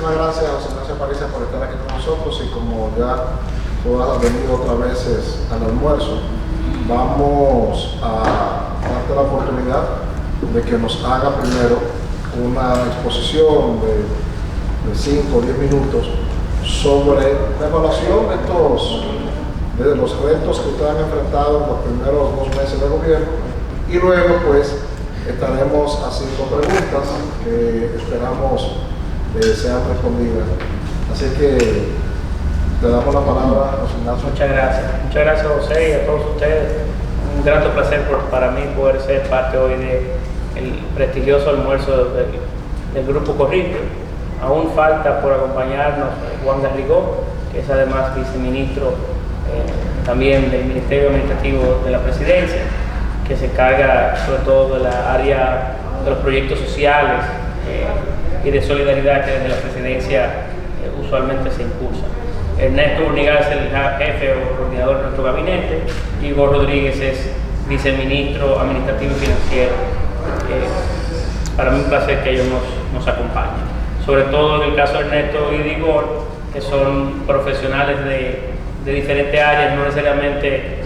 muchísimas gracias, José Ignacio Aparicio, por estar aquí con nosotros, y como ya tú has venido otras veces al almuerzo, vamos a darte la oportunidad de que nos haga primero una exposición de 5 o 10 minutos sobre la evaluación de los retos que ustedes han enfrentado en los primeros 2 meses de gobierno, y luego pues estaremos haciendo preguntas que esperamos sean respondidas. Así que te damos la palabra, José Ignacio. Muchas gracias José, y a todos ustedes. Un grato placer para mí poder ser parte hoy del prestigioso almuerzo del Grupo Corripio. Aún falta por acompañarnos Juan Garrigó, que es además viceministro también del Ministerio Administrativo de la Presidencia, que se encarga sobre todo de la área de los proyectos sociales y de solidaridad que desde la Presidencia usualmente se impulsa. Ernesto Urnigal es el jefe o coordinador de nuestro gabinete, y Igor Rodríguez es viceministro administrativo y financiero. Para mí es un placer que ellos nos acompañen. Sobre todo en el caso de Ernesto y de Igor, que son profesionales de diferentes áreas, no necesariamente,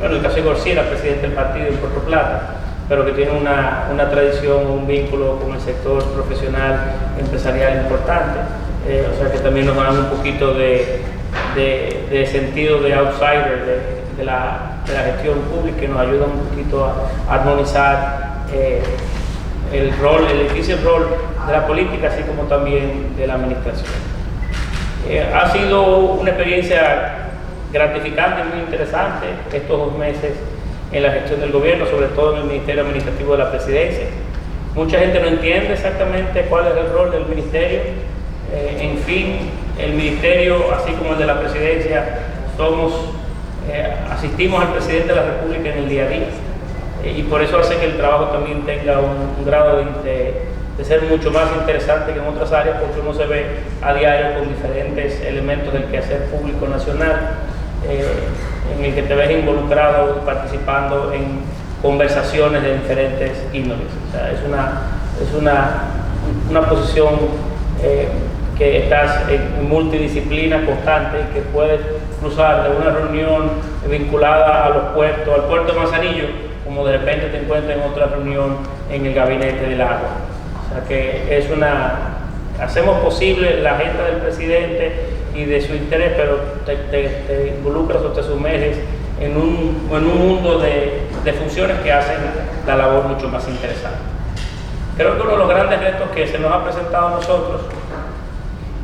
bueno, el caso de Igor sí era presidente del partido en Puerto Plata, pero que tiene una tradición, un vínculo con el sector profesional empresarial importante. O sea que también nos dan un poquito de sentido de outsider de la gestión pública, y nos ayuda un poquito a armonizar el difícil rol de la política, así como también de la administración. Ha sido una experiencia gratificante y muy interesante estos 2 meses en la gestión del gobierno, sobre todo en el Ministerio Administrativo de la Presidencia. Mucha gente no entiende exactamente cuál es el rol del ministerio. En fin, el ministerio, así como el de la Presidencia, asistimos al presidente de la República en el día a día, y por eso hace que el trabajo también tenga un grado de ser mucho más interesante que en otras áreas, porque uno se ve a diario con diferentes elementos del quehacer público nacional, en el que te ves involucrado, participando en conversaciones de diferentes índoles. O sea, es una posición que estás en multidisciplina constante, y que puedes cruzar de una reunión vinculada a los puertos, al puerto de Manzanillo, como de repente te encuentras en otra reunión en el gabinete del agua. O sea que hacemos posible la agenda del presidente y de su interés, pero te involucras o te sumerges en un mundo de funciones que hacen la labor mucho más interesante. Creo que uno de los grandes retos que se nos ha presentado a nosotros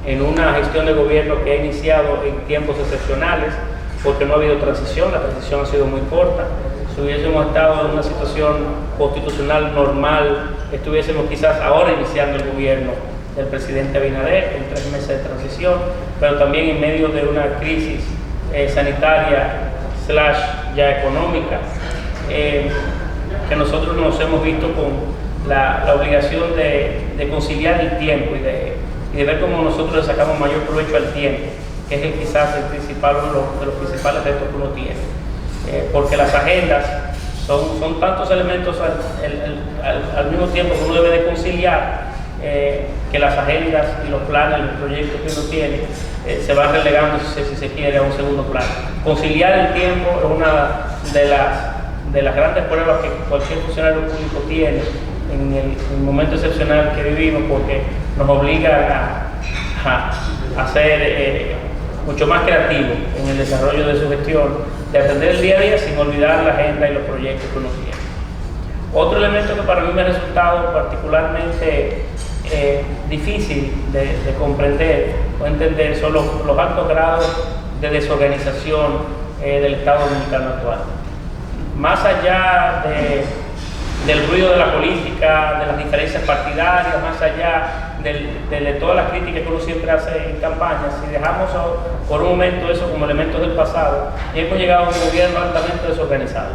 en una gestión de gobierno que ha iniciado en tiempos excepcionales, porque no ha habido transición, la transición ha sido muy corta. Si hubiésemos estado en una situación constitucional normal, estuviésemos quizás ahora iniciando el gobierno del presidente Abinader, en 3 meses de transición, pero también en medio de una crisis sanitaria / ya económica, que nosotros nos hemos visto con la obligación de conciliar el tiempo y de ver cómo nosotros le sacamos mayor provecho al tiempo, que es quizás uno de los principales retos que uno tiene. Porque las agendas son tantos elementos al mismo tiempo que uno debe de conciliar, que las agendas y los planes, los proyectos que uno tiene, se van relegando, si se quiere, a un segundo plano. Conciliar el tiempo es una de las grandes pruebas que cualquier funcionario público tiene en el momento excepcional que vivimos, porque nos obliga a ser mucho más creativo en el desarrollo de su gestión, de atender el día a día sin olvidar la agenda y los proyectos que uno tiene. Otro elemento que para mí me ha resultado particularmente difícil de comprender o entender son los altos grados de desorganización del Estado dominicano actual. Más allá del ruido de la política, de las diferencias partidarias, más allá de todas las críticas que uno siempre hace en campañas, si dejamos por un momento eso como elementos del pasado, hemos llegado a un gobierno altamente desorganizado,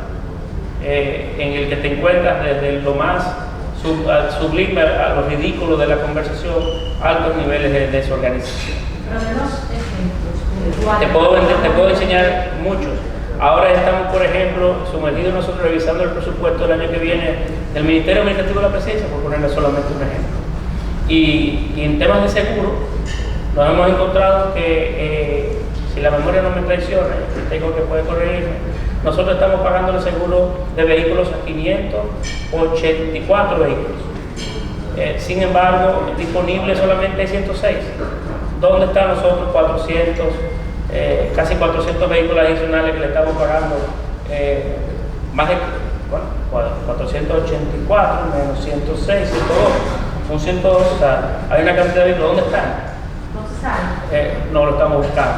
en el que te encuentras desde lo más sublime a lo ridículo de la conversación, altos niveles de desorganización. Te puedo enseñar muchos. Ahora estamos, por ejemplo, sumergidos nosotros revisando el presupuesto del año que viene del Ministerio Administrativo de la Presidencia, por ponerle solamente un ejemplo. Y en temas de seguro, nos hemos encontrado que, si la memoria no me traiciona, tengo que puede corregirme, nosotros estamos pagando el seguro de vehículos a 584 vehículos. Sin embargo, disponible solamente hay 106. ¿Dónde están nosotros 400, casi 400 vehículos adicionales que le estamos pagando? Más de 484 menos 106, 102. Son 102, o sea, hay una cantidad de vehículos. ¿Dónde están? No se sabe. No lo estamos buscando.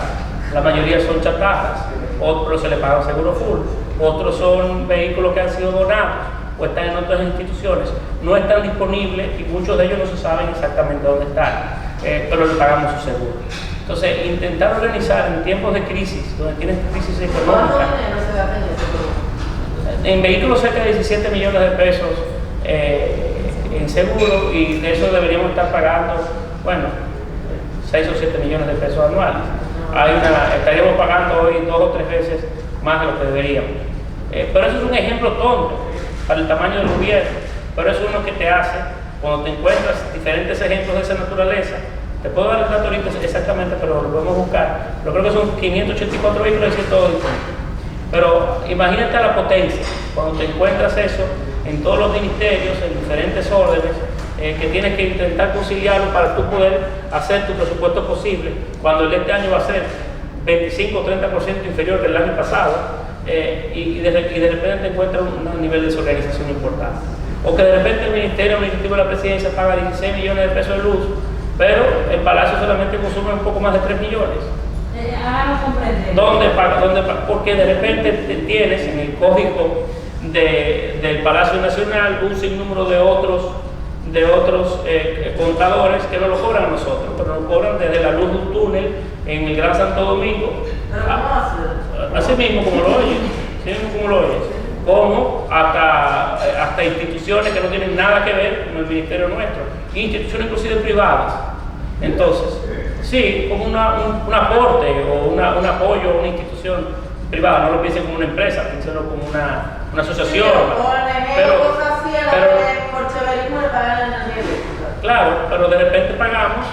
La mayoría son chatarras, otros se le paga seguro full, otros son vehículos que han sido donados o están en otras instituciones. No están disponibles y muchos de ellos no se saben exactamente dónde están, pero le pagamos su seguro. Entonces, intentar organizar en tiempos de crisis, donde tienes crisis económica. ¿Cuánto dinero se gasta en eso? En vehículos cerca de 17 millones de pesos en seguro, y de eso deberíamos estar pagando, bueno, 6 o 7 millones de pesos anuales. Estaríamos pagando hoy 2 o 3 veces más de lo que deberíamos. Pero eso es un ejemplo tonto para el tamaño del gobierno, pero eso es uno que te hace cuando te encuentras diferentes ejemplos de esa naturaleza. Te puedo dar el dato ahorita exactamente, pero lo podemos buscar. Pero creo que son 584 vehículos y 102 disponibles. Pero imagínate la potencia, cuando te encuentras eso en todos los ministerios, en diferentes órdenes, que tienes que intentar conciliarlo para tú poder hacer tu presupuesto posible, cuando el de este año va a ser 25 o 30% inferior que el año pasado, y de repente te encuentras un nivel de desorganización importante. O que de repente el Ministerio Administrativo de la Presidencia paga 16 millones de pesos de luz, pero el Palacio solamente consume un poco más de 3 millones. Háganos comprender. ¿Dónde paga? Porque de repente tienes en el código del Palacio Nacional un sinnúmero de otros contadores que no lo cobran a nosotros, pero lo cobran desde la luz de un túnel en el Gran Santo Domingo. ¿Pero cómo hace? Así mismo como lo oyes, como hasta instituciones que no tienen nada que ver con el ministerio nuestro, instituciones inclusive privadas. Entonces, sí, como un aporte o un apoyo a una institución privada, no lo piensen como una empresa, piénsenlo como una asociación. Claro, pero de repente pagamos,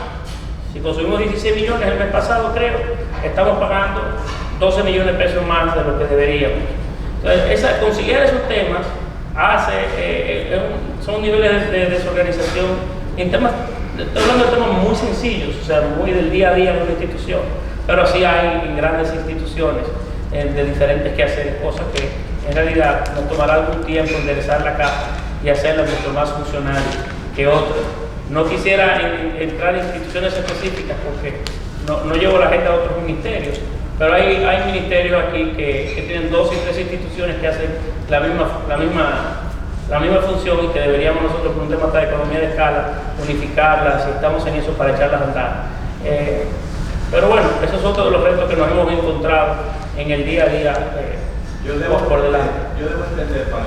si consumimos 16 millones el mes pasado, creo, estamos pagando 12 millones de pesos más de lo que deberíamos. Entonces, conciliar esos temas son niveles de desorganización en temas. Estoy hablando de temas muy sencillos, o sea, muy del día a día de una institución, pero sí hay en grandes instituciones de diferentes quehaceres, cosas que en realidad nos tomará algún tiempo enderezar la casa y hacerla mucho más funcional que otras. No quisiera entrar en instituciones específicas porque no llevo la agenda a otros ministerios, pero hay ministerios aquí que tienen 2 y 3 instituciones que hacen la misma función y que deberíamos nosotros, por un tema de economía de escala, unificarlas, y estamos en eso para echarlas a andar. Pero bueno, esos son todos los retos que nos hemos encontrado en el día a día por delante. Yo debo entender, para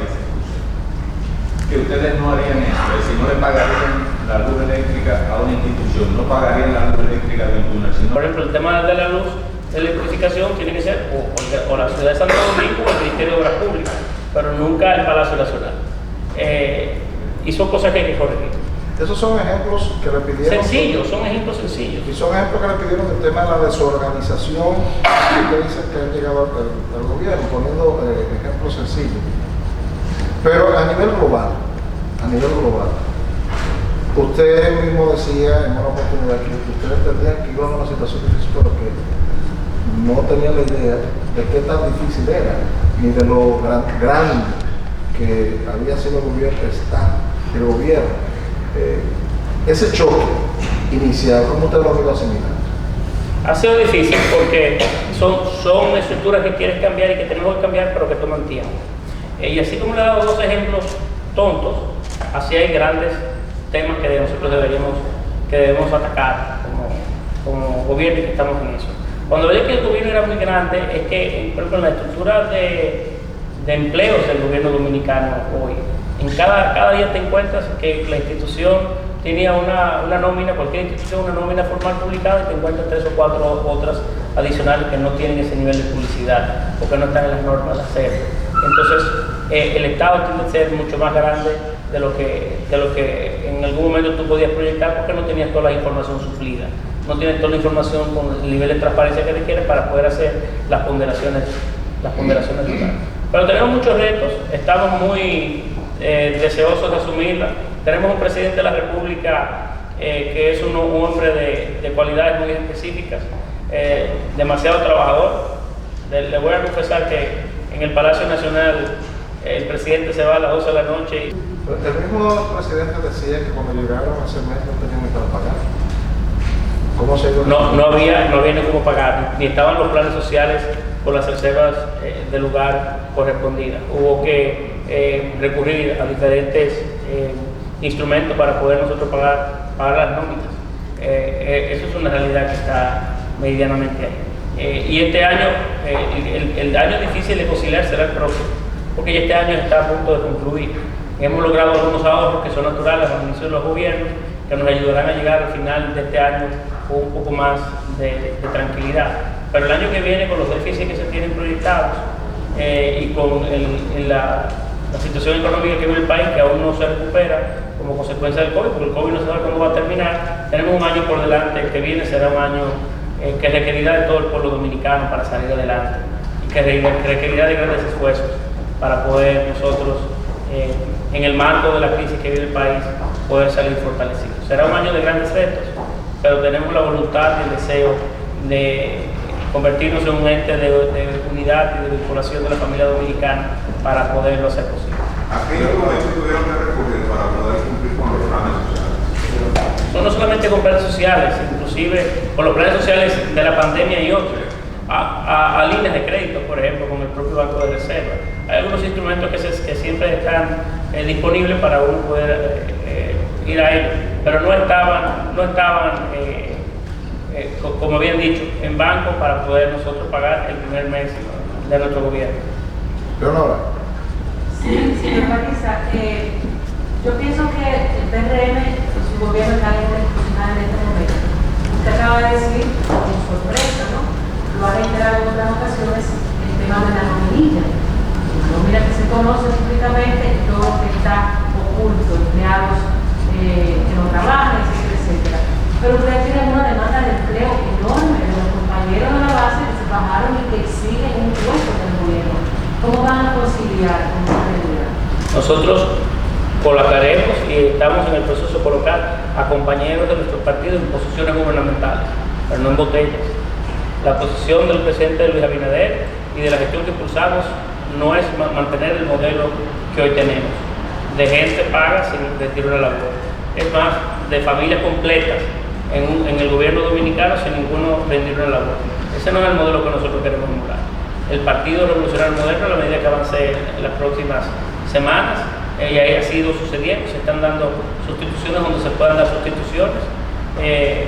que ustedes no harían eso, si no le pagarían la luz eléctrica a una institución, no pagarían la luz eléctrica de un túnel. Por ejemplo, el tema de la luz, de electrificación, tiene que ser o la ciudad de Santo Domingo o el Ministerio de Obras Públicas, pero nunca el Palacio Nacional. Y son cosas que hay que corregir. Esos son ejemplos que le pidieron. Sencillos, son ejemplos sencillos. Y son ejemplos que le pidieron del tema de la desorganización que usted dice que han llegado al gobierno, poniendo ejemplos sencillos. Pero a nivel global, usted mismo decía en una oportunidad que usted entendía que iban a una situación difícil, pero que no tenía la idea de qué tan difícil era, ni de lo grande que había sido el gobierno. Ese choque inicial, ¿cómo usted lo ha ido asimilando? Ha sido difícil porque son estructuras que quieres cambiar y que tenemos que cambiar, pero que toman tiempo. Y así como le he dado 2 ejemplos tontos, así hay grandes temas que nosotros debemos atacar como gobierno y que estamos en eso. Cuando veía que el gobierno era muy grande, es que, por ejemplo, en la estructura de empleos del gobierno dominicano hoy, en cada día te encuentras que la institución tenía una nómina, cualquier institución, una nómina formal publicada, y te encuentras 3 o 4 otras adicionales que no tienen ese nivel de publicidad o que no están en las normas de hacer. Entonces, el Estado tiende a ser mucho más grande de lo que en algún momento tú podías proyectar, porque no tenías toda la información suplida, no tienes toda la información con el nivel de transparencia que requieres para poder hacer las ponderaciones totales. Pero tenemos muchos retos, estamos muy deseosos de asumirla. Tenemos un presidente de la República que es un hombre de cualidades muy específicas, demasiado trabajador. Le voy a confesar que en el Palacio Nacional el presidente se va a las 12 de la noche. El mismo presidente decía que cuando llegaron ese mes no tenían ni para pagar. ¿Cómo se dio? No había ni cómo pagar, ni estaban los planes sociales por las reservas del lugar correspondidas. Hubo que recurrir a diferentes instrumentos para poder nosotros pagar las nóminas. Eso es una realidad que está medianamente ahí. Y este año, el año difícil de conciliar será el próximo, porque ya este año está a punto de concluir. Hemos logrado algunos ahorros que son naturales al inicio de los gobiernos, que nos ayudarán a llegar al final de este año con un poco más de tranquilidad. Pero el año que viene, con los déficits que se tienen proyectados y con la situación económica que vive el país, que aún no se recupera como consecuencia del COVID, porque el COVID no sabe cuándo va a terminar, tenemos un año por delante. El que viene será un año que requerirá de todo el pueblo dominicano para salir adelante y que requerirá de grandes esfuerzos para poder nosotros, en el marco de la crisis que vive el país, poder salir fortalecidos. Será un año de grandes retos, pero tenemos la voluntad y el deseo de convertirnos en un ente de unidad y de vinculación de la familia dominicana para poderlo hacer posible. ¿A qué instrumentos tuvieron que recurrir para poder cumplir con los planes sociales? No solamente con planes sociales, inclusive con los planes sociales de la pandemia y otros, a líneas de crédito, por ejemplo, con el propio Banco de Reserva. Hay algunos instrumentos que siempre están disponibles para uno poder ir a ellos, pero no estaban como habían dicho, en banco para poder nosotros pagar el primer mes de nuestro gobierno. Leonora. Sí, señor Marisa, yo pienso que el PRM y su gobierno está institucional en este momento. Usted acaba de decir, con sorpresa, ¿no? Lo ha reiterado en otras ocasiones, el tema de la nominilla. La nómina que se conoce públicamente, todo lo que está oculto, empleados que no trabajan, etcétera. Pero ustedes tienen una demanda de empleo enorme de los compañeros de la base que se bajaron y que exigen un puesto del gobierno. ¿Cómo van a conciliar con esta realidad? Nosotros colocaremos y estamos en el proceso de colocar a compañeros de nuestros partidos en posiciones gubernamentales, pero no en botellas. La posición del presidente Luis Abinader y de la gestión que impulsamos no es mantener el modelo que hoy tenemos, de gente paga sin retiro de la labor. Es más, de familias completas en el gobierno dominicano sin ninguno rendir una labor. Ese no es el modelo que nosotros queremos emular. El Partido Revolucionario Moderno, a la medida que avance en las próximas semanas, y ahí ha sido sucediendo, se están dando sustituciones donde se puedan dar sustituciones,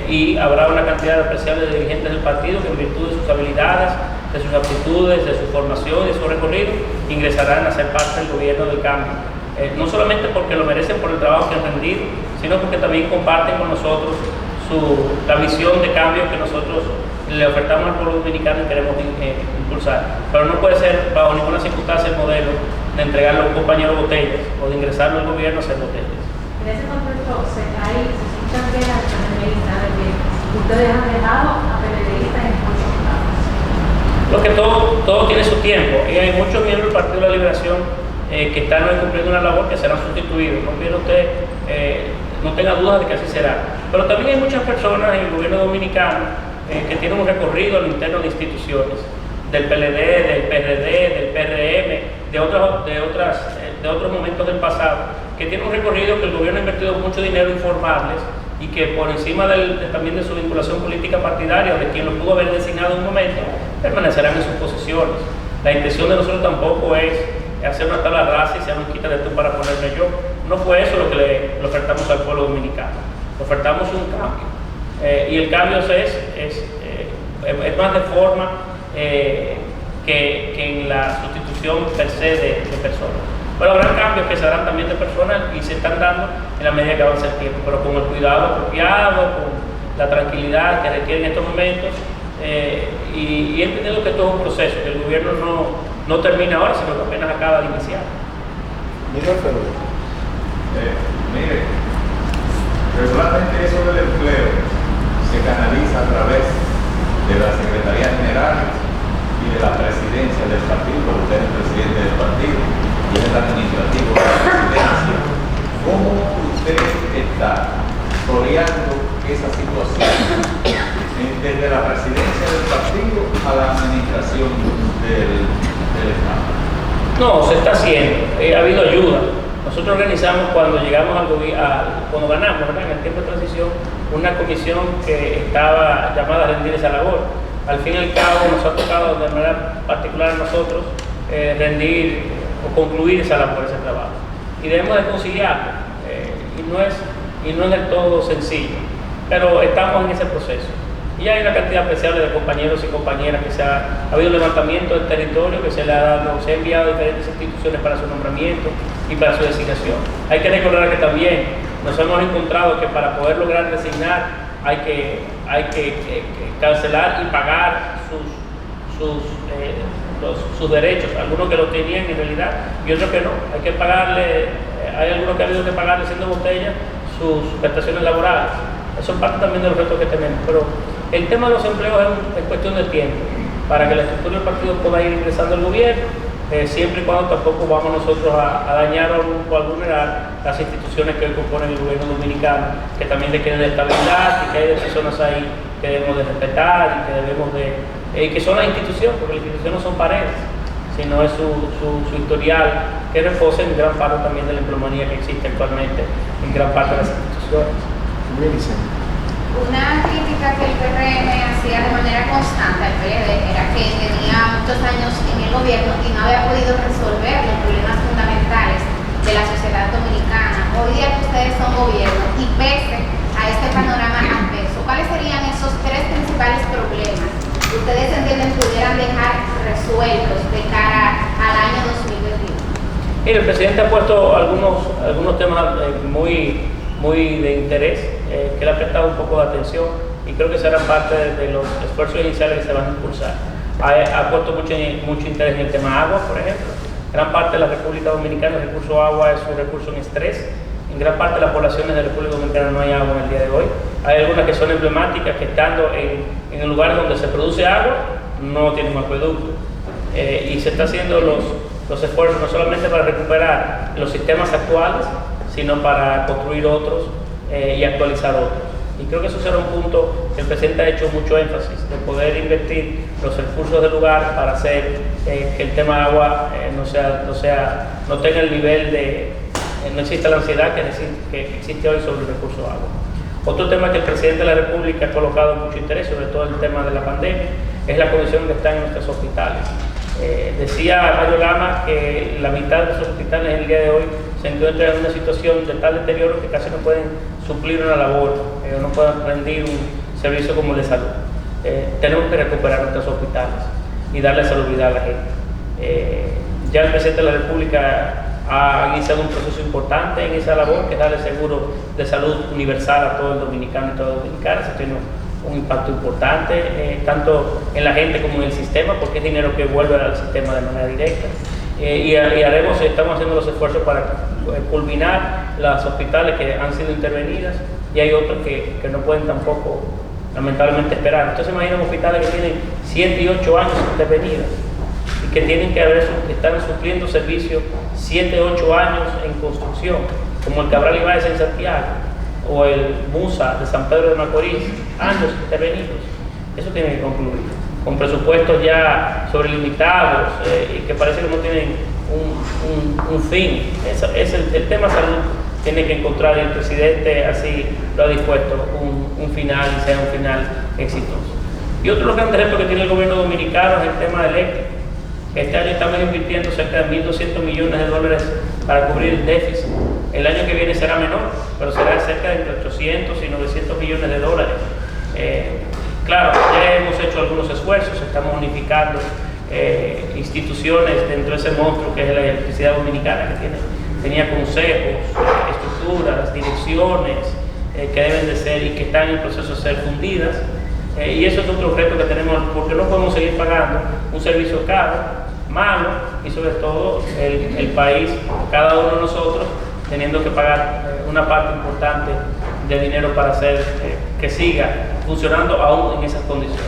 y habrá una cantidad apreciable de dirigentes del partido que en virtud de sus habilidades, de sus aptitudes, de su formación y de su recorrido, ingresarán a ser parte del gobierno del cambio. No solamente porque lo merecen por el trabajo que han rendido, sino porque también comparten con nosotros la visión de cambio que nosotros le ofertamos al pueblo dominicano y queremos impulsar. Pero no puede ser bajo ninguna circunstancia el modelo de entregarle a un compañero botellas o de ingresarlo al gobierno a hacer botellas. En ese contexto, se escuchan quejas de PNDistas de que ustedes han dejado a PNDistas en muchos casos. Porque todo tiene su tiempo y hay muchos miembros del Partido de la Liberación que están hoy cumpliendo una labor que serán sustituidos. No quiere usted, no tenga dudas de que así será. Pero también hay muchas personas en el gobierno dominicano que tienen un recorrido al interno de instituciones, del PLD, del PRD, del PRM, de otros momentos del pasado, que tienen un recorrido que el gobierno ha invertido mucho dinero informables y que por encima también de su vinculación política partidaria o de quien lo pudo haber designado en un momento, permanecerán en sus posiciones. La intención de nosotros tampoco es hacer una tabla rasa y se nos quita de tú para ponerme yo. No fue eso lo que le ofertamos al pueblo dominicano. Le ofertamos un cambio. Y el cambio es más de forma que en la sustitución per se de personas. Pero habrá cambios que se harán también de personas y se están dando en la medida que avanza el tiempo, pero con el cuidado apropiado, con la tranquilidad que requieren estos momentos, y entendiendo que esto es un proceso, que el gobierno no termina ahora, sino que apenas acaba de iniciar. Miguel Ferrer. Mire, regularmente eso del empleo se canaliza a través de la Secretaría General y de la presidencia del partido, porque usted es el presidente del partido y es el administrativo de la presidencia. ¿Cómo usted está rodeando esa situación desde la presidencia del partido a la administración del Estado? No, se está haciendo, ha habido ayuda. Nosotros organizamos cuando llegamos cuando ganamos, ¿verdad?, en el tiempo de transición, una comisión que estaba llamada a rendir esa labor. Al fin y al cabo nos ha tocado de manera particular a nosotros rendir o concluir esa labor, ese trabajo. Y debemos de conciliarlo, y no es del todo sencillo, pero estamos en ese proceso. Y hay una cantidad apreciable de compañeros y compañeras que ha habido levantamiento del territorio, que se ha enviado a diferentes instituciones para su nombramiento y para su designación. Hay que recordar que también nos hemos encontrado que para poder lograr designar hay que cancelar y pagar sus derechos, algunos que lo tenían en realidad y otros que no. Hay que pagarle, hay algunos que ha habido que pagarle siendo botella sus prestaciones laborales. Eso es parte también de los retos que tenemos, pero el tema de los empleos es cuestión de tiempo para que la estructura del partido pueda ir ingresando al gobierno, siempre y cuando tampoco vamos nosotros a dañar o a vulnerar las instituciones que hoy componen el gobierno dominicano, que también requieren de estabilidad y que hay personas ahí que debemos de respetar y que debemos que son las instituciones, porque las instituciones no son paredes, sino es su historial que reposa en gran parte también de la empleomanía que existe actualmente en gran parte de las instituciones. Una crítica que el PRM hacía de manera constante al PLD era que tenía muchos años en el gobierno y no había podido resolver los problemas fundamentales de la sociedad dominicana. Hoy día que ustedes son gobierno y pese a este panorama adverso, ¿cuáles serían esos tres principales problemas que ustedes entienden pudieran dejar resueltos de cara al año 2021? Mire, el presidente ha puesto algunos temas muy de interés, que le ha prestado un poco de atención y creo que serán parte de los esfuerzos iniciales que se van a impulsar. Ha puesto mucho interés en el tema agua, por ejemplo. Gran parte de la República Dominicana el recurso agua es un recurso en estrés. En gran parte de las poblaciones de la República Dominicana no hay agua en el día de hoy. Hay algunas que son emblemáticas, que estando en el lugar donde se produce agua no tienen un acueducto. Y se está haciendo los esfuerzos no solamente para recuperar los sistemas actuales, sino para construir otros y actualizar otros. Y creo que eso será un punto que el presidente ha hecho mucho énfasis, de poder invertir los recursos del lugar para hacer que el tema agua no tenga el nivel de, no exista la ansiedad que existe hoy sobre el recurso agua. Otro tema que el presidente de la República ha colocado mucho interés, sobre todo el tema de la pandemia, es la condición que están en nuestros hospitales. Decía Mario Lama que la mitad de los hospitales en el día de hoy se encuentran en una situación de tal deterioro que casi no pueden suplir una labor, no pueden rendir un servicio como el de salud. Tenemos que recuperar nuestros hospitales y darle salubridad a la gente. Ya el presidente de la República ha iniciado un proceso importante en esa labor, que es darle seguro de salud universal a todo el dominicano y toda la dominicana. Eso tiene un impacto importante, tanto en la gente como en el sistema, porque es dinero que vuelve al sistema de manera directa. Estamos haciendo los esfuerzos para culminar los hospitales que han sido intervenidas, y hay otros que no pueden tampoco, lamentablemente, esperar. Entonces imaginen hospitales que tienen 7 y 8 años intervenidas y que tienen que están supliendo servicios 7 o 8 años en construcción, como el Cabral Ibáez en Santiago o el Musa de San Pedro de Macorís, años intervenidos. Eso tiene que concluir, con presupuestos ya sobrelimitados y que parece que no tienen un fin. El tema salud tiene que encontrar, y el presidente así lo ha dispuesto, un final, y sea un final exitoso. Y otro de los grandes retos que tiene el gobierno dominicano es el tema eléctrico. Este año estamos invirtiendo cerca de 1.200 millones de dólares para cubrir el déficit. El año que viene será menor, pero será cerca de entre 800 y 900 millones de dólares. Claro, ya hemos hecho algunos esfuerzos, estamos unificando instituciones dentro de ese monstruo que es la electricidad dominicana, que tenía consejos, estructuras, direcciones que deben de ser y que están en el proceso de ser fundidas. Y eso es otro reto que tenemos, porque no podemos seguir pagando un servicio caro, malo, y sobre todo el país, cada uno de nosotros, teniendo que pagar una parte importante de dinero para hacer que siga funcionando aún en esas condiciones.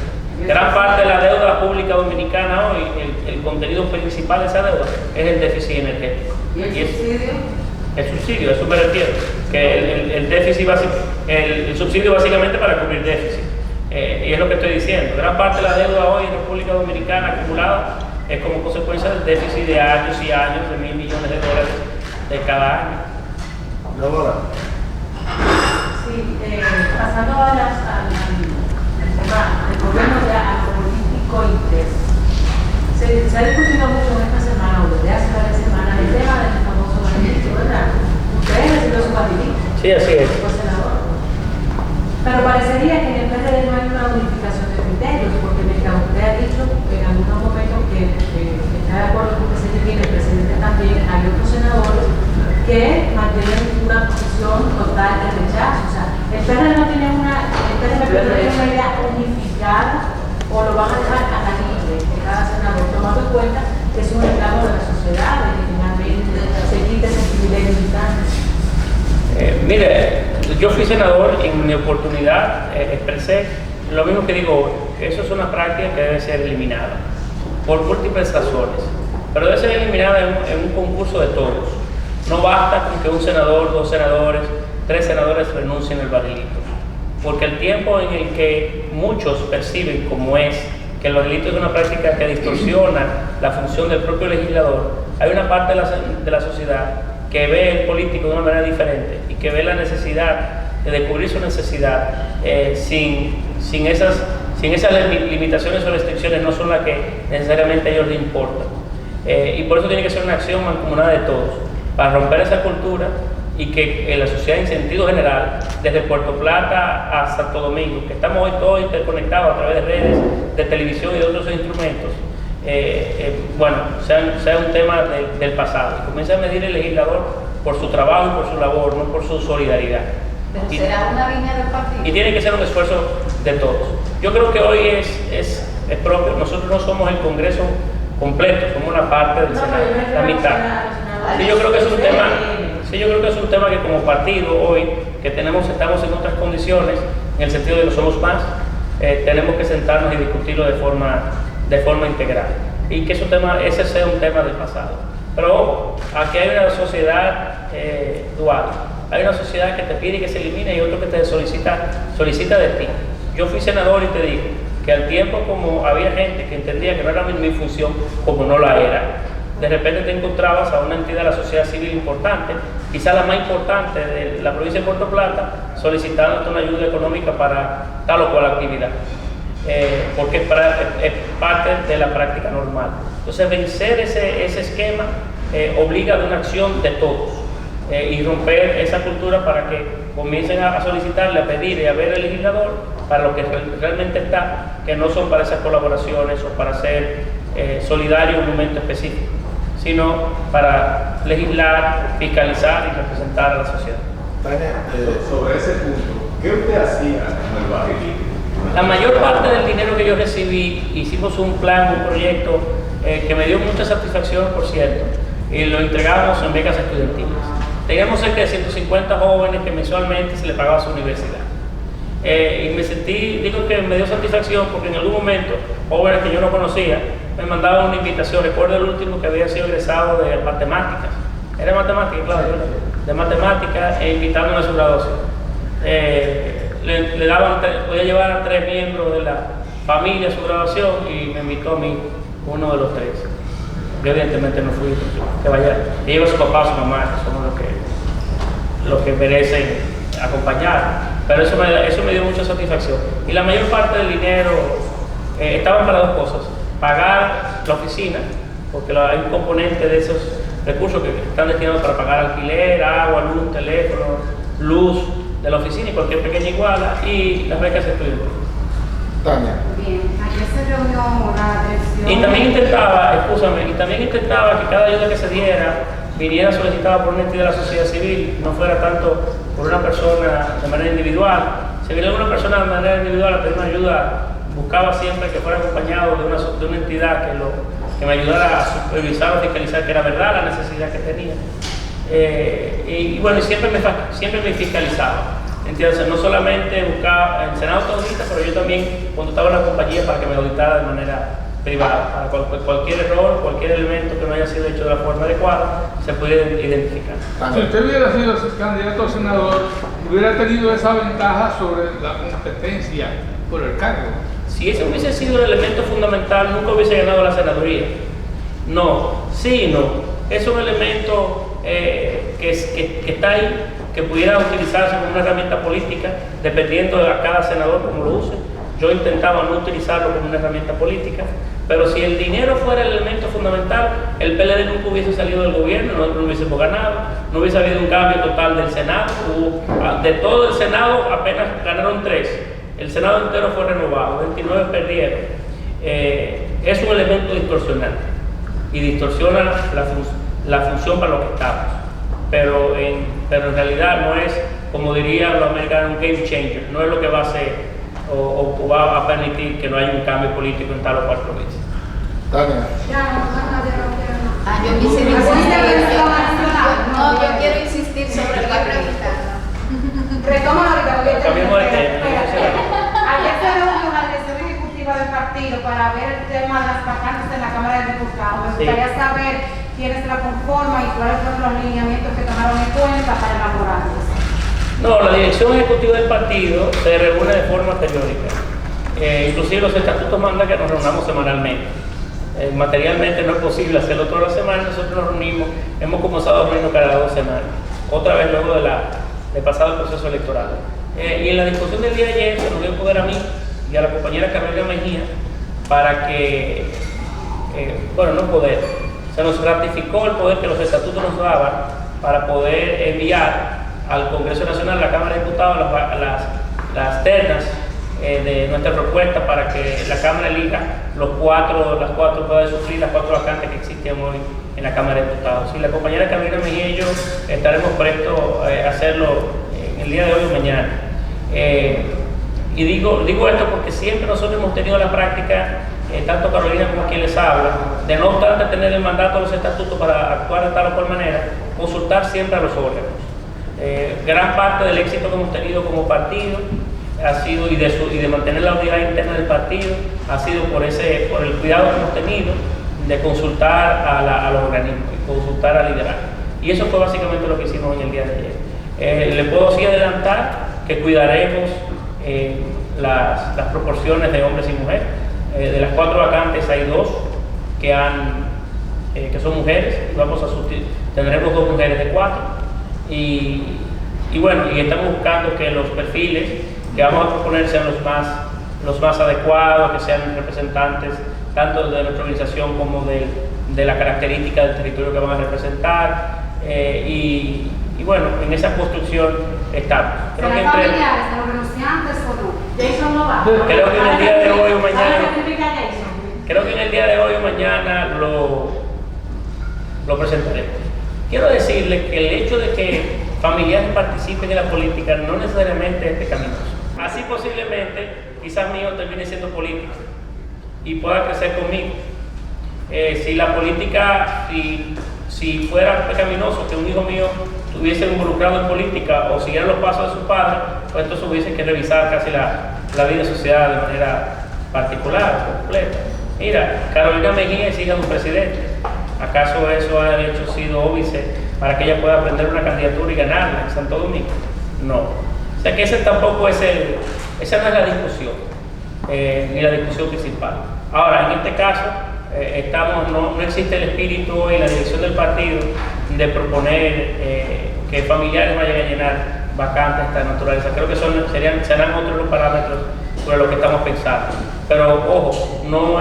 Gran parte de la deuda pública dominicana hoy, el contenido principal de esa deuda es el déficit energético. ¿Y el subsidio? El subsidio, a eso me refiero, que el déficit el subsidio básicamente para cubrir déficit. Y es lo que estoy diciendo. Gran parte de la deuda hoy en República Dominicana acumulada es como consecuencia del déficit de años y años de $1.000 millones de cada año. Leonora. Sí, pasando al tema del gobierno ya a lo político interno. Se ha discutido mucho en esta semana, o desde hace varias semanas, el tema del famoso barrilito, ¿verdad? Ustedes recibió su barrilito. Sí, así es. Fue senador. Pero parecería que en el PRD no hay una unificación de criterios, porque mientras usted ha dicho en algunos momentos que está de acuerdo con que se define el presidente también, hay otros senadores que mantienen una posición total de rechazo. O sea, el PRD no tiene una idea unificada, o lo van a dejar a la libre de cada senador, tomando en cuenta que es un reclamo de la sociedad, de que finalmente se quite ese privilegio militar. Mire, yo fui senador y en mi oportunidad expresé lo mismo que digo hoy, que eso es una práctica que debe ser eliminada por múltiples razones, pero debe ser eliminada en un concurso de todos. No basta con que un senador, 2 senadores, 3 senadores renuncien al barrilito, porque el tiempo en el que muchos perciben como es que el barrilito es una práctica que distorsiona la función del propio legislador, hay una parte de la sociedad que ve el político de una manera diferente y que ve la necesidad de cubrir su necesidad sin esas limitaciones o restricciones, no son las que necesariamente a ellos les importan. Y por eso tiene que ser una acción mancomunada de todos, para romper esa cultura y que en la sociedad en sentido general, desde Puerto Plata a Santo Domingo, que estamos hoy todos interconectados a través de redes, de televisión y de otros instrumentos, sea un tema del pasado. Y comienza a medir el legislador por su trabajo y por su labor, no por su solidaridad. Pero será una línea del partido. Y tiene que ser un esfuerzo de todos. Yo creo que hoy es propio. Nosotros no somos el Congreso completo, somos una parte del Senado, la mitad. Sí, yo creo que es un tema que como partido hoy, que estamos en otras condiciones, en el sentido de que somos más, tenemos que sentarnos y discutirlo de forma integral. Y que ese sea un tema del pasado. Pero ojo, aquí hay una sociedad dual. Hay una sociedad que te pide que se elimine y otro que te solicita de ti. Yo fui senador y te digo que al tiempo, como había gente que entendía que no era mi función, como no la era, de repente te encontrabas a una entidad de la sociedad civil importante, quizás la más importante de la provincia de Puerto Plata, solicitándote una ayuda económica para tal o cual actividad, porque es parte de la práctica normal. Entonces, vencer ese esquema obliga de una acción de todos, y romper esa cultura para que comiencen a solicitarle, a pedir y a ver el legislador para lo que realmente está, que no son para esas colaboraciones o para ser solidario en un momento específico, sino para legislar, fiscalizar y representar a la sociedad. Sobre ese punto, ¿qué usted hacía con el barrilito? La mayor parte del dinero que yo recibí, hicimos un plan, un proyecto que me dio mucha satisfacción, por cierto, y lo entregamos en becas estudiantiles. Teníamos cerca de 150 jóvenes que mensualmente se les pagaba su universidad. Y digo que me dio satisfacción porque en algún momento jóvenes que yo no conocía me mandaban una invitación. Recuerdo el último que había sido egresado de matemáticas. Era matemáticas, claro, de matemáticas, invitándome a su graduación. Podía llevar a 3 miembros de la familia a su graduación y me invitó a mí, uno de los 3. Yo evidentemente no fui, que vaya, lleva a su papá, a su mamá, que somos los que merecen acompañar. Pero eso me dio mucha satisfacción. Y la mayor parte del dinero estaban para 2 cosas: pagar la oficina, porque hay un componente de esos recursos que están destinados para pagar alquiler, agua, luz, teléfono, luz de la oficina y cualquier pequeña iguala, y las becas estudiantiles. Tania. Bien, ayer se reunió la dirección. Y también intentaba que cada ayuda que se diera viniera solicitada por una entidad de la sociedad civil, no fuera tanto por una persona de manera individual. Si viene una persona de manera individual a pedir una ayuda, buscaba siempre que fuera acompañado de una entidad que me ayudara a supervisar o fiscalizar que era verdad la necesidad que tenía. Y bueno, siempre me fiscalizaba. ¿Entiendes? No solamente buscaba el Senado te audita, pero yo también contrataba una compañía para que me auditara de manera privada, para cualquier error, cualquier elemento que no haya sido hecho de la forma adecuada, se pudiera identificar. Si usted hubiera sido candidato a senador, hubiera tenido esa ventaja sobre la competencia por el cargo. Si ese hubiese sido el elemento fundamental, nunca hubiese ganado la senaduría. No, sí, no. Es un elemento que está ahí, que pudiera utilizarse como una herramienta política, dependiendo de cada senador como lo use. Yo intentaba no utilizarlo como una herramienta política, pero si el dinero fuera el elemento fundamental, el PLD nunca hubiese salido del gobierno, nosotros no hubiésemos ganado, no hubiese habido un cambio total del Senado. De todo el Senado apenas ganaron 3, el Senado entero fue renovado, 29 perdieron. Es un elemento distorsionante y distorsiona la función para lo que estamos. Pero en realidad no es, como dirían los americanos, un game changer, no es lo que va a hacer o va a permitir que no haya un cambio político en tal o cual provincia. Tania. Yo quisiera insistir. No, yo quiero insistir sobre lo que preguntaba. Retoma ahorita porque Cambiemos de tema. ayer se reunió la dirección ejecutiva del partido para ver el tema de las vacantes en la Cámara de Diputados. Me gustaría saber quiénes la conforman y cuáles fueron los lineamientos que tomaron en cuenta para elaborarlos. No, la dirección ejecutiva del partido se reúne de forma periódica. Inclusive los estatutos mandan que nos reunamos semanalmente. Materialmente no es posible hacerlo toda la semana, nosotros nos reunimos, hemos comenzado a reunirnos cada 2 semanas, otra vez luego de pasado el proceso electoral. Y en la discusión del día de ayer se nos dio el poder a mí y a la compañera Carolina Mejía para que, no poder, se nos ratificó el poder que los estatutos nos daban para poder enviar al Congreso Nacional, a la Cámara de Diputados, las ternas de nuestra propuesta para que la Cámara elija las 4 puedan suplir las 4 vacantes que existen hoy en la Cámara de Diputados. Y la compañera Carolina Mejía y yo estaremos prestos a hacerlo en el día de hoy o mañana. Y digo esto porque siempre nosotros hemos tenido la práctica, tanto Carolina como quien les habla, de no obstante tener el mandato de los estatutos para actuar de tal o cual manera, consultar siempre a los órganos. Gran parte del éxito que hemos tenido como partido ha sido y de mantener la unidad interna del partido ha sido por el cuidado que hemos tenido de consultar a los organismos y consultar al liderazgo. Y eso fue básicamente lo que hicimos en el día de ayer. Le puedo sí adelantar que cuidaremos las proporciones de hombres y mujeres. De las 4 vacantes hay 2 que son mujeres y tendremos 2 mujeres de 4. Y estamos buscando que los perfiles que vamos a proponer sean los más adecuados, que sean representantes tanto de nuestra organización como de la característica del territorio que van a representar. En esa construcción estamos. ¿Serán familiares de los renunciantes o no? Jason no va. Creo que en el día de hoy o mañana lo presentaremos. Quiero decirle que el hecho de que familiares participen en la política no necesariamente es pecaminoso. Así posiblemente, quizás mi hijo termine siendo político y pueda crecer conmigo. Si la política, si fuera pecaminoso que un hijo mío estuviese involucrado en política o siguiera los pasos de su padre, pues entonces hubiese que revisar casi la vida social de manera particular, completa. Mira, Carolina Mejía es hija de un presidente. ¿Acaso eso ha sido óbice para que ella pueda aprender una candidatura y ganarla en Santo Domingo? No. O sea que esa no es la discusión, ni la discusión principal. Ahora, en este caso, no existe el espíritu en la dirección del partido de proponer que familiares vayan a llenar vacantes de esta naturaleza. Creo que serán otros los parámetros sobre lo que estamos pensando. Pero ojo,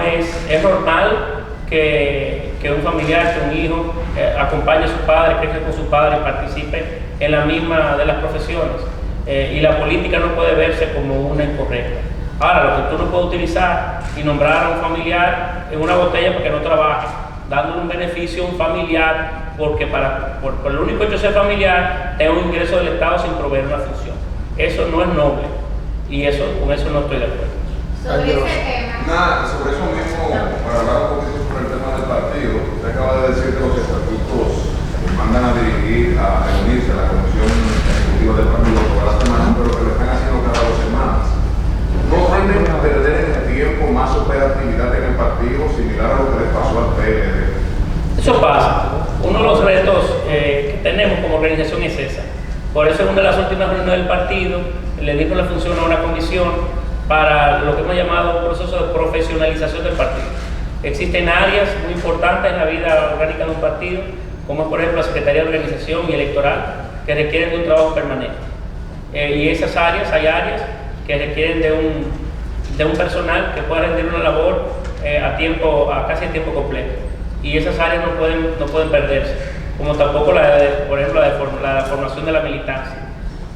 es normal que un familiar, que un hijo acompañe a su padre, crezca con su padre y participe en la misma de las profesiones. Y la política no puede verse como una incorrecta. Ahora, lo que tú no puedes utilizar y nombrar a un familiar en una botella porque no trabaja, dándole un beneficio a un familiar porque por el único hecho de ser familiar tenga un ingreso del Estado sin proveer una función. Eso no es noble y con eso no estoy de acuerdo. Sobre ese tema. Sobre eso mismo, para hablar un poquito sobre el tema del partido, usted acaba de decir que los estatutos mandan a dirigir a básico. Uno de los retos que tenemos como organización es esa. Por eso en una de las últimas reuniones del partido le dimos la función a una comisión para lo que hemos llamado un proceso de profesionalización del partido. Existen áreas muy importantes en la vida orgánica de un partido, como por ejemplo la Secretaría de Organización y Electoral, que requieren de un trabajo permanente. Y esas áreas, hay áreas que requieren de un personal que pueda rendir una labor casi a tiempo completo. Y esas áreas no pueden perderse, como tampoco por ejemplo, la formación de la militancia.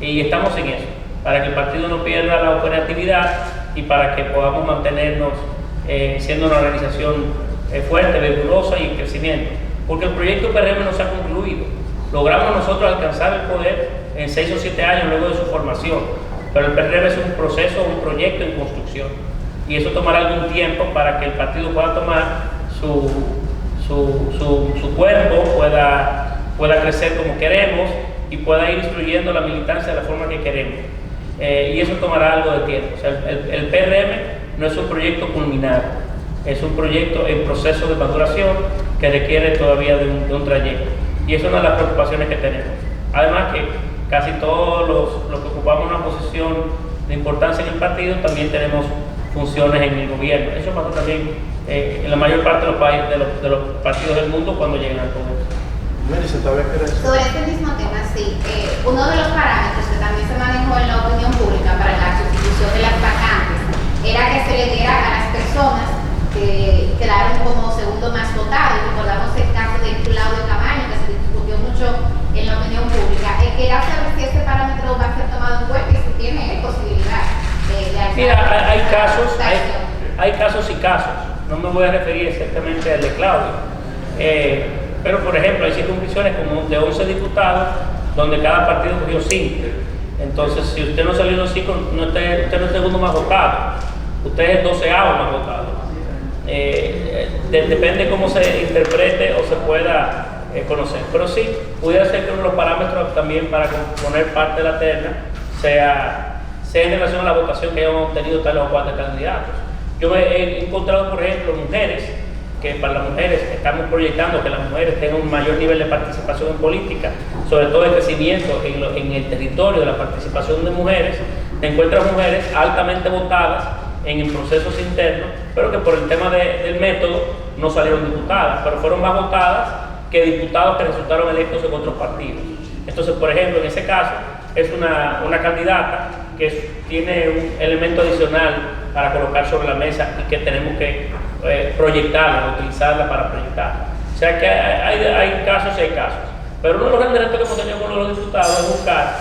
Y estamos en eso, para que el partido no pierda la operatividad y para que podamos mantenernos siendo una organización fuerte, vigorosa y en crecimiento. Porque el proyecto PRM no se ha concluido. Logramos nosotros alcanzar el poder en 6 o 7 años luego de su formación, pero el PRM es un proceso, un proyecto en construcción. Y eso tomará algún tiempo para que el partido pueda tomar su cuerpo, pueda crecer como queremos y pueda ir instruyendo la militancia de la forma que queremos. Y eso tomará algo de tiempo. O sea, el PRM no es un proyecto culminado, es un proyecto en proceso de maduración que requiere todavía de un trayecto. Y eso es una de las preocupaciones que tenemos. Además que casi todos los que ocupamos una posición de importancia en el partido también tenemos funciones en el gobierno. Eso pasa también en la mayor parte de los partidos del mundo cuando llegan al Congreso. Sobre este mismo tema, sí, uno de los parámetros que también se manejó en la opinión pública para la sustitución de las vacantes era que se le diera a las personas que quedaron como segundo más votados. Recordamos el caso de Claudio Camaño, que se discutió mucho en la opinión pública. Quería saber si ese parámetro va a ser tomado en cuenta y si tiene posibilidad de alcanzar. Mira, hay casos y casos. No me voy a referir exactamente al de Claudio. Pero, por ejemplo, hay circunscripciones como de 11 diputados, donde cada partido cogió 5. Entonces, si usted no salió en los 5, usted no es el segundo más votado. Usted es el 12º más votado. Depende cómo se interprete o se pueda conocer. Pero sí, pudiera ser que uno de los parámetros también para componer parte de la terna sea en relación a la votación que hayan obtenido tales o cuatro candidatos. Yo he encontrado, por ejemplo, mujeres, que para las mujeres estamos proyectando que las mujeres tengan un mayor nivel de participación en política, sobre todo el crecimiento en el territorio de la participación de mujeres. Te encuentras mujeres altamente votadas en procesos internos, pero que por el tema del método no salieron diputadas, pero fueron más votadas que diputados que resultaron electos en otros partidos. Entonces, por ejemplo, en ese caso, es una candidata que tiene un elemento adicional para colocar sobre la mesa y que tenemos que proyectarla, utilizarla para proyectarla. O sea que hay casos y hay casos. Pero uno de los grandes retos que hemos tenido con los diputados es buscar,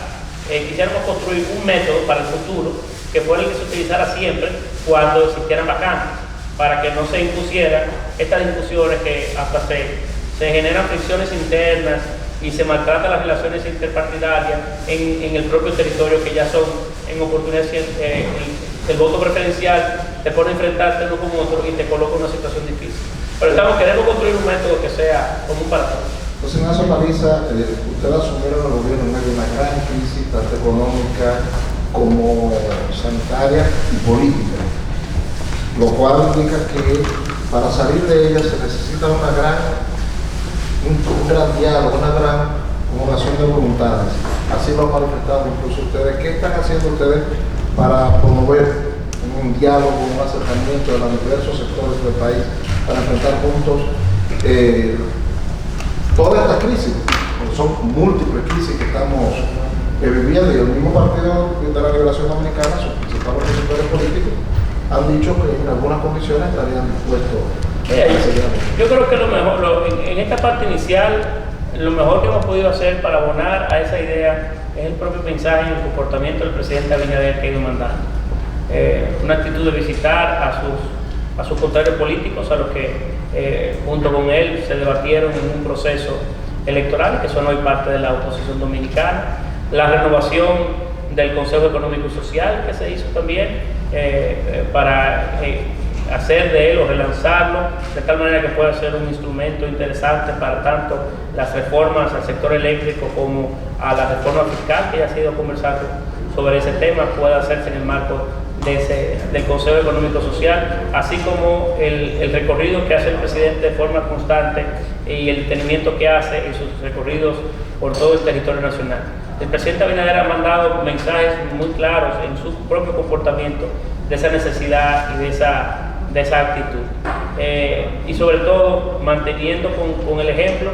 quisiéramos construir un método para el futuro que fuera el que se utilizara siempre cuando existieran vacantes, para que no se impusieran estas discusiones que hasta se generan fricciones internas y se maltratan las relaciones interpartidarias en el propio territorio, que ya son en oportunidades el voto preferencial te pone a enfrentarte uno con otro y te coloca en una situación difícil. Pero queremos construir un método que sea común para todos. Entonces, en eso, Marisa, ustedes asumieron el gobierno en medio de una gran crisis, tanto económica como sanitaria y política, lo cual indica que para salir de ella se necesita un gran diálogo, una gran acumulación de voluntades. Así lo han manifestado incluso ustedes. ¿Qué están haciendo ustedes para promover un diálogo, un acercamiento de los diversos sectores del país para enfrentar juntos toda esta crisis? Porque son múltiples crisis que estamos viviendo, y el mismo Partido de la Liberación Dominicana, sus principales sectores políticos, han dicho que en algunas condiciones estarían dispuestos a ese diálogo. Yo creo que lo mejor, en esta parte inicial, lo mejor que hemos podido hacer para abonar a esa idea es el propio mensaje y el comportamiento del presidente Abinader que ha ido mandando. Una actitud de visitar a sus contrarios políticos, a los que junto con él se debatieron en un proceso electoral, que son hoy parte de la oposición dominicana. La renovación del Consejo Económico y Social que se hizo también para hacer de él o relanzarlo de tal manera que pueda ser un instrumento interesante para tanto las reformas al sector eléctrico como a la reforma fiscal, que ya se ha ido conversando sobre ese tema, pueda hacerse en el marco del Consejo Económico Social, así como el recorrido que hace el presidente de forma constante y el detenimiento que hace en sus recorridos por todo el territorio nacional. El presidente Abinader ha mandado mensajes muy claros en su propio comportamiento de esa necesidad y de esa actitud. Y sobre todo manteniendo con el ejemplo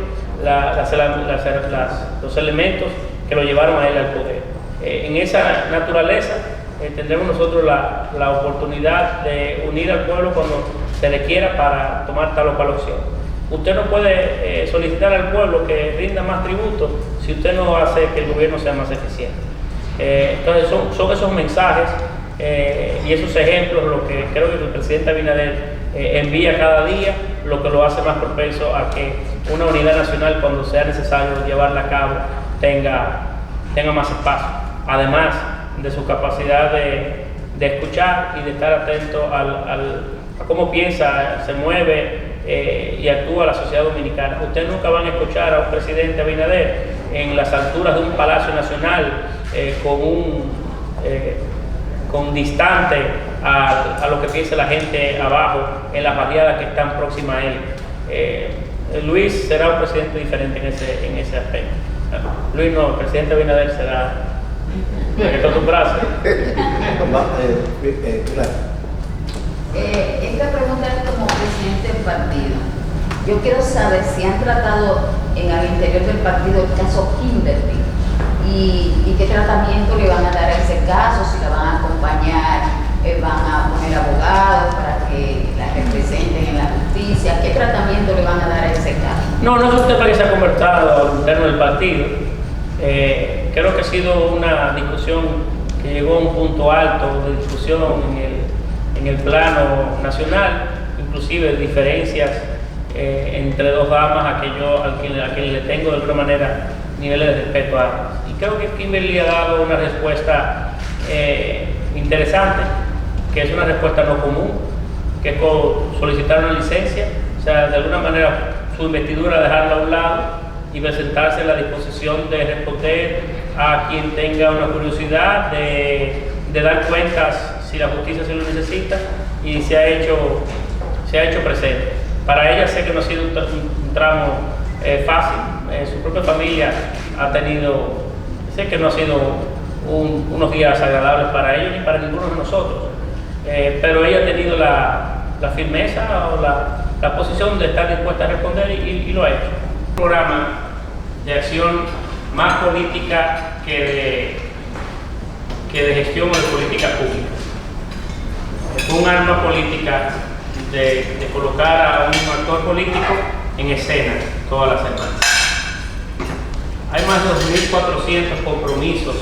los elementos que lo llevaron a él al poder. En esa naturaleza tendremos nosotros la oportunidad de unir al pueblo cuando se requiera para tomar tal o cual opción. Usted no puede solicitar al pueblo que rinda más tributo si usted no hace que el gobierno sea más eficiente. Entonces son esos mensajes y esos ejemplos lo que creo que el presidente Abinader envía cada día, lo que lo hace más propenso a que una unidad nacional, cuando sea necesario llevarla a cabo, tenga más espacio, además de su capacidad de escuchar y de estar atento a cómo piensa, se mueve y actúa la sociedad dominicana. Ustedes nunca van a escuchar a un presidente Abinader en las alturas de un palacio nacional con distante a lo que piensa la gente abajo en las barriadas que están próximas a él. Luis será un presidente diferente en ese aspecto. Luis no, el presidente Abinader será que está tu brazo. Esta pregunta es como presidente del partido. Yo quiero saber si han tratado al interior del partido el caso Kimberly y qué tratamiento le van a dar a ese caso, si la van a acompañar, van a poner abogados para que la representen en la justicia, qué tratamiento le van a dar a ese caso. No es un tema que se ha conversado interno del partido. Creo que ha sido una discusión que llegó a un punto alto de discusión en el plano nacional, inclusive diferencias entre dos damas a quien le tengo de alguna manera niveles de respeto a ambas. Y creo que Kimberly ha dado una respuesta interesante, que es una respuesta no común, que es solicitar una licencia, o sea, de alguna manera su investidura dejarla a un lado y presentarse en la disposición de responder a quien tenga una curiosidad de dar cuentas si la justicia se lo necesita, y se ha hecho presente. Para ella sé que no ha sido un tramo fácil, su propia familia sé que no ha sido unos días agradables para ellos ni para ninguno de nosotros, pero ella ha tenido la firmeza o la posición de estar dispuesta a responder y lo ha hecho. Un programa de acción más política que de gestión o de política pública. Es un arma política de colocar a un actor político en escena todas las semanas. Hay más de 2.400 compromisos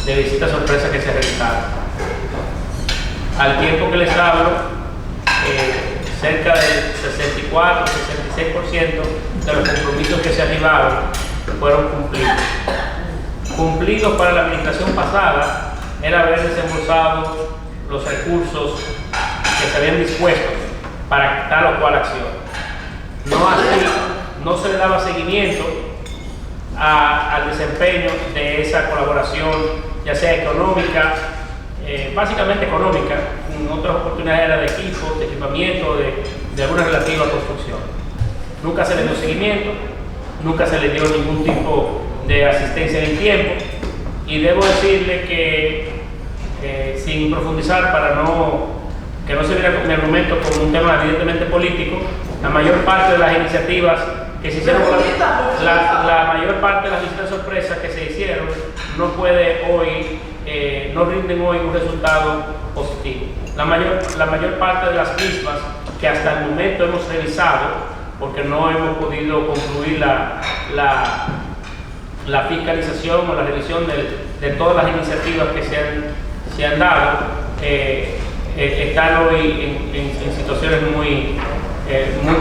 de visitas sorpresa que se realizaron. Al tiempo que les hablo, cerca del 64-66% de los compromisos que se arribaron fueron cumplidos. Cumplidos para la administración pasada era haber desembolsado los recursos que se habían dispuesto para tal o cual acción. No así, no se le daba seguimiento al desempeño de esa colaboración, ya sea económica, básicamente económica, en otras oportunidades era de equipos, de equipamiento, de alguna relativa construcción. Nunca se le dio seguimiento, nunca se le dio ningún tipo de asistencia en el tiempo, y debo decirle que sin profundizar para que no se viera mi argumento como un tema evidentemente político, la mayor parte de las iniciativas que se hicieron, la mayor parte de las visitas sorpresas que se hicieron no rinden hoy un resultado positivo. La mayor parte de las mismas que hasta el momento hemos revisado, porque no hemos podido concluir la fiscalización o la revisión de todas las iniciativas que se han dado, están hoy en situaciones muy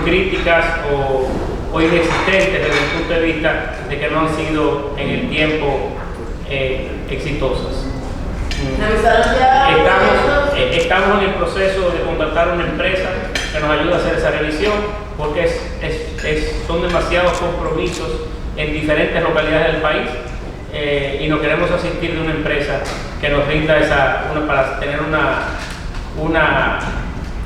críticas o inexistentes desde el punto de vista de que no han sido en el tiempo exitosas. Estamos en el proceso de contratar una empresa que nos ayude a hacer esa revisión, porque son demasiados compromisos en diferentes localidades del país, y no queremos asistir de una empresa que nos rinda para tener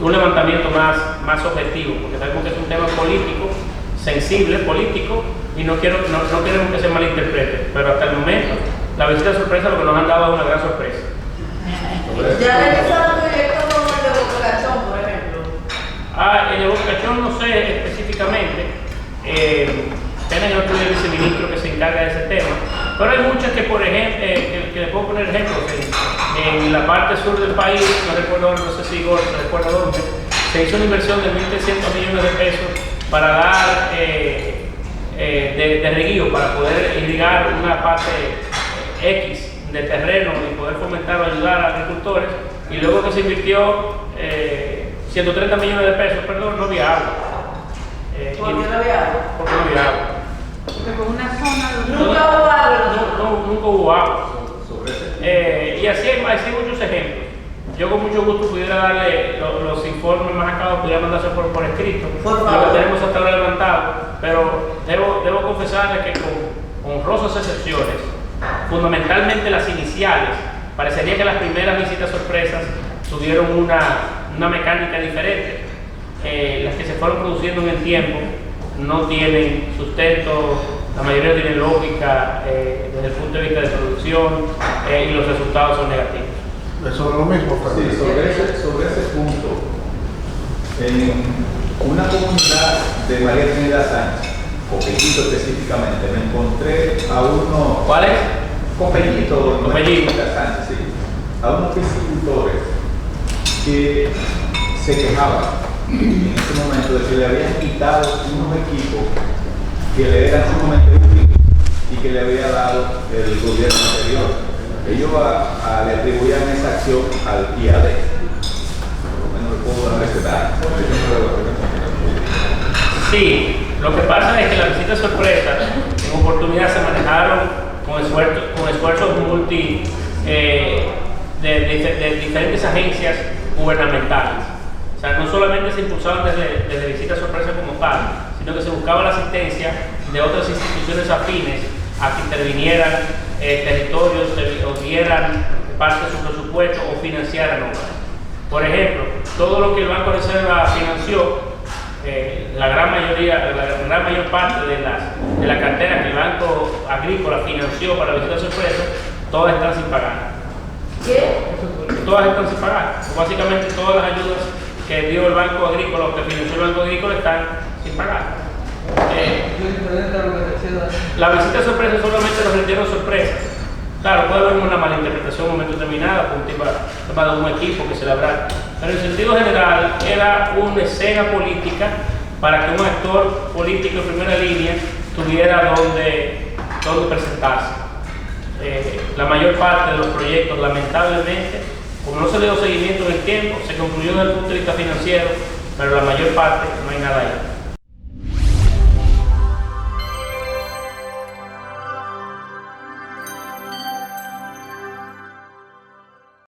un levantamiento más objetivo, porque sabemos que es un tema político. sensible, político, y no queremos que se malinterprete, pero hasta el momento la visita sorpresa lo que nos han dado es una gran sorpresa. ¿Ya realizaron proyectos como el de Boca Cachón, por ejemplo? El de Boca Cachón no sé específicamente, tienen el otro viceministro que se encarga de ese tema, pero hay muchas que, por ejemplo, que les puedo poner ejemplos. En la parte sur del país, no recuerdo, no sé si Igor se recuerda dónde, se hizo una inversión de 1.300 millones de pesos para dar de reguío, para poder irrigar una parte X de terreno y poder fomentar o ayudar a agricultores, y luego que se invirtió 130 millones de pesos, perdón, no había agua. ¿Por qué no había agua? Porque no había agua. Porque con una zona Nunca hubo agua. Nunca hubo agua. Y así hay muchos ejemplos. Yo con mucho gusto pudiera darle los informes más acabados, pudiera mandarse por escrito, Por favor. lo que tenemos hasta ahora levantado, pero debo confesarles que con honrosas excepciones, fundamentalmente las iniciales, parecería que las primeras visitas sorpresas tuvieron una mecánica diferente. Las que se fueron produciendo en el tiempo no tienen sustento, la mayoría no tienen lógica desde el punto de vista de producción, y los resultados son negativos. Eso es lo mismo, pero Sí, sobre ese punto, en una comunidad de María Trinidad Sánchez, Copellito específicamente, me encontré a unos... ¿Cuál es? Copellito, Copellito. Sánchez, sí, a unos piscicultores que se quejaban en ese momento de que le habían quitado unos equipos que le eran sumamente útiles y que le había dado el gobierno anterior. Ellos le atribuían esa acción al IAD. Por lo menos le puedo dar ese dato. Sí, lo que pasa es que las visitas sorpresa en oportunidad se manejaron con esfuerzos de diferentes agencias gubernamentales. O sea, no solamente se impulsaban desde visitas sorpresa como tal, sino que se buscaba la asistencia de otras instituciones afines a que intervinieran territorios, o dieran parte de su presupuesto o financiaran obras. Por ejemplo, todo lo que el Banco de Reserva financió, la gran mayor parte de la cartera que el Banco Agrícola financió para visitas sorpresa, todas están sin pagar. ¿Qué? Todas están sin pagar. Básicamente todas las ayudas que dio el Banco Agrícola o que financió el Banco Agrícola están sin pagar. La visita sorpresa solamente nos rendieron sorpresas. Claro, puede haber una malinterpretación en un momento determinado por un tema de un equipo que se le habrá. Pero en sentido general era una escena política para que un actor político en primera línea tuviera donde presentarse. La mayor parte de los proyectos, lamentablemente, como no se le dio seguimiento en el tiempo, se concluyó desde el punto de vista financiero, pero la mayor parte no hay nada ahí.